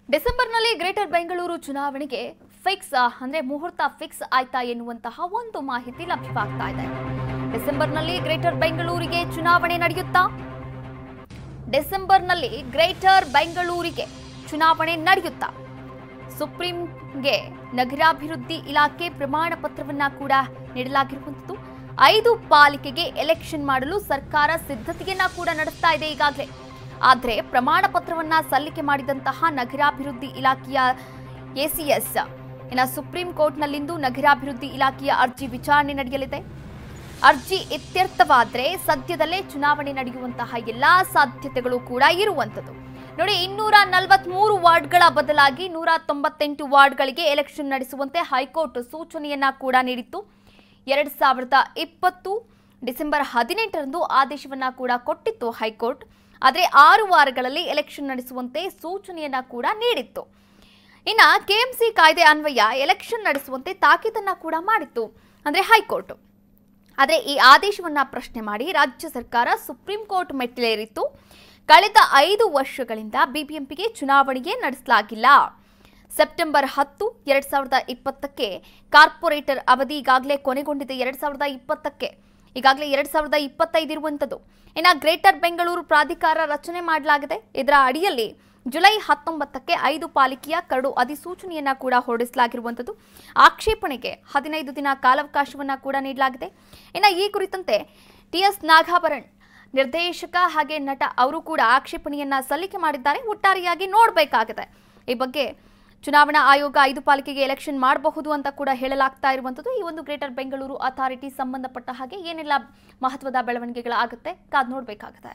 ಡಿಸೆಂಬರ್ನಲ್ಲಿ ಗ್ರೇಟರ್ ಬೆಂಗಳೂರು ಚುನಾವಣೆಗೆ ಫಿಕ್ಸ್ ಅಂದ್ರೆ ಮುಹೂರ್ತ ಫಿಕ್ಸ್ ಆಯ್ತಾ ಎನ್ನುವಂತಹ ಒಂದು ಮಾಹಿತಿ ಲಭ್ಯವಾಗ್ತಾ ಇದೆ. ಡಿಸೆಂಬರ್ನಲ್ಲಿ ಗ್ರೇಟರ್ ಬೆಂಗಳೂರಿಗೆ ಚುನಾವಣೆ ನಡೆಯುತ್ತಾ? ಡಿಸೆಂಬರ್ನಲ್ಲಿ ಗ್ರೇಟರ್ ಬೆಂಗಳೂರಿಗೆ ಚುನಾವಣೆ ನಡೆಯುತ್ತಾ? ಸುಪ್ರೀಂಗೆ ನಗರಾಭಿವೃದ್ಧಿ ಇಲಾಖೆ ಪ್ರಮಾಣ ಪತ್ರವನ್ನ ಕೂಡ ನೀಡಲಾಗಿರುವಂತದ್ದು. 5 ಪಾಲಿಕೆಗೆ ಎಲೆಕ್ಷನ್ ಮಾಡಲು ಸರ್ಕಾರ ಸಿದ್ಧತೆಯನ್ನ ಕೂಡ ನಡೆಸ್ತಾ ಇದೆ ಈಗಾಗಲೇ. ಆದರೆ ಪ್ರಮಾಣ ಪತ್ರವನ್ನ ಸಲ್ಲಿಕೆ ಮಾಡಿದಂತಹ ನಗರಾಭಿವೃದ್ಧಿ ಇಲಾಖೆಯ ಎಸಿಎಸ್ ಸುಪ್ರೀಂ ಕೋರ್ಟ್ನಲ್ಲಿಂದು ನಗರಾಭಿವೃದ್ಧಿ ಇಲಾಖೆಯ ಅರ್ಜಿ ವಿಚಾರಣೆ ನಡೆಯಲಿದೆ. ಅರ್ಜಿ ಇತ್ಯರ್ಥವಾದರೆ ಸದ್ಯದಲ್ಲೇ ಚುನಾವಣೆ ನಡೆಯುವಂತಹ ಎಲ್ಲಾ ಸಾಧ್ಯತೆಗಳು ಕೂಡ ಇರುವಂತದ್ದು. ನೋಡಿ, 243 ವಾರ್ಡ್ಗಳ ಬದಲಾಗಿ 198 ವಾರ್ಡ್ಗಳಿಗೆ ಎಲೆಕ್ಷನ್ ನಡೆಸುವಂತೆ ಹೈಕೋರ್ಟ್ ಸೂಚನೆಯನ್ನ ಕೂಡ ನೀಡಿತ್ತು. 2020 ಡಿಸೆಂಬರ್ 18ರಂದು ಆದೇಶವನ್ನ ಕೂಡ ಕೊಟ್ಟಿತ್ತು ಹೈಕೋರ್ಟ್. ಆದರೆ 6 ವಾರಗಳಲ್ಲಿ ಎಲೆಕ್ಷನ್ ನಡೆಸುವಂತೆ ಸೂಚನೆಯನ್ನ ಕೂಡ ನೀಡಿತ್ತು. ಇನ್ನ ಕೆಎಂಸಿ ಕಾಯ್ದೆ ಅನ್ವಯ ಎಲೆಕ್ಷನ್ ನಡೆಸುವಂತೆ ತಾಕೀತನ್ನ ಕೂಡ ಮಾಡಿತ್ತು ಅಂದ್ರೆ ಹೈಕೋರ್ಟ್. ಆದರೆ ಈ ಆದೇಶವನ್ನ ಪ್ರಶ್ನೆ ಮಾಡಿ ರಾಜ್ಯ ಸರ್ಕಾರ ಸುಪ್ರೀಂ ಕೋರ್ಟ್ ಮೆಟ್ಟಿಲೇರಿತ್ತು. ಕಳೆದ 5 ವರ್ಷಗಳಿಂದ ಬಿಬಿಎಂಪಿಗೆ ಚುನಾವಣೆಯೇ ನಡೆಸಲಾಗಿಲ್ಲ. ಸೆಪ್ಟೆಂಬರ್ 10, 2020ಕ್ಕೆ ಕಾರ್ಪೊರೇಟರ್ ಅವಧಿ ಈಗಾಗಲೇ ಕೊನೆಗೊಂಡಿದೆ. 2020ಕ್ಕೆ ಈಗಾಗಲೇ 2025 ಇರುವಂಥದ್ದು. ಇನ್ನು ಗ್ರೇಟರ್ ಬೆಂಗಳೂರು ಪ್ರಾಧಿಕಾರ ರಚನೆ ಮಾಡಲಾಗಿದೆ. ಇದರ ಅಡಿಯಲ್ಲಿ ಜುಲೈ 19ಕ್ಕೆ 5 ಪಾಲಿಕೆಯ ಕರಡು ಅಧಿಸೂಚನೆಯನ್ನ ಕೂಡ ಹೊರಡಿಸಲಾಗಿರುವಂಥದ್ದು. ಆಕ್ಷೇಪಣೆಗೆ 15 ದಿನ ಕಾಲಾವಕಾಶವನ್ನ ಕೂಡ ನೀಡಲಾಗಿದೆ. ಇನ್ನು ಈ ಕುರಿತಂತೆ ಟಿಎಸ್ ನಾಗಾಭರಣ್ ನಿರ್ದೇಶಕ ಹಾಗೆ ನಟ ಅವರು ಕೂಡ ಆಕ್ಷೇಪಣೆಯನ್ನ ಸಲ್ಲಿಕೆ ಮಾಡಿದ್ದಾರೆ. ಒಟ್ಟಾರೆಯಾಗಿ ನೋಡಬೇಕಾಗಿದೆ ಈ ಬಗ್ಗೆ. ಚುನಾವಣಾ ಆಯೋಗ 5 ಪಾಲಿಕೆಗೆ ಎಲೆಕ್ಷನ್ ಮಾಡಬಹುದು ಅಂತ ಕೂಡ ಹೇಳಲಾಗ್ತಾ ಇರುವಂಥದ್ದು. ಈ ಒಂದು ಗ್ರೇಟರ್ ಬೆಂಗಳೂರು ಅಥಾರಿಟಿ ಸಂಬಂಧಪಟ್ಟ ಹಾಗೆ ಏನೆಲ್ಲ ಮಹತ್ವದ ಬೆಳವಣಿಗೆಗಳಾಗುತ್ತೆ ಕಾದು ನೋಡಬೇಕಾಗುತ್ತೆ.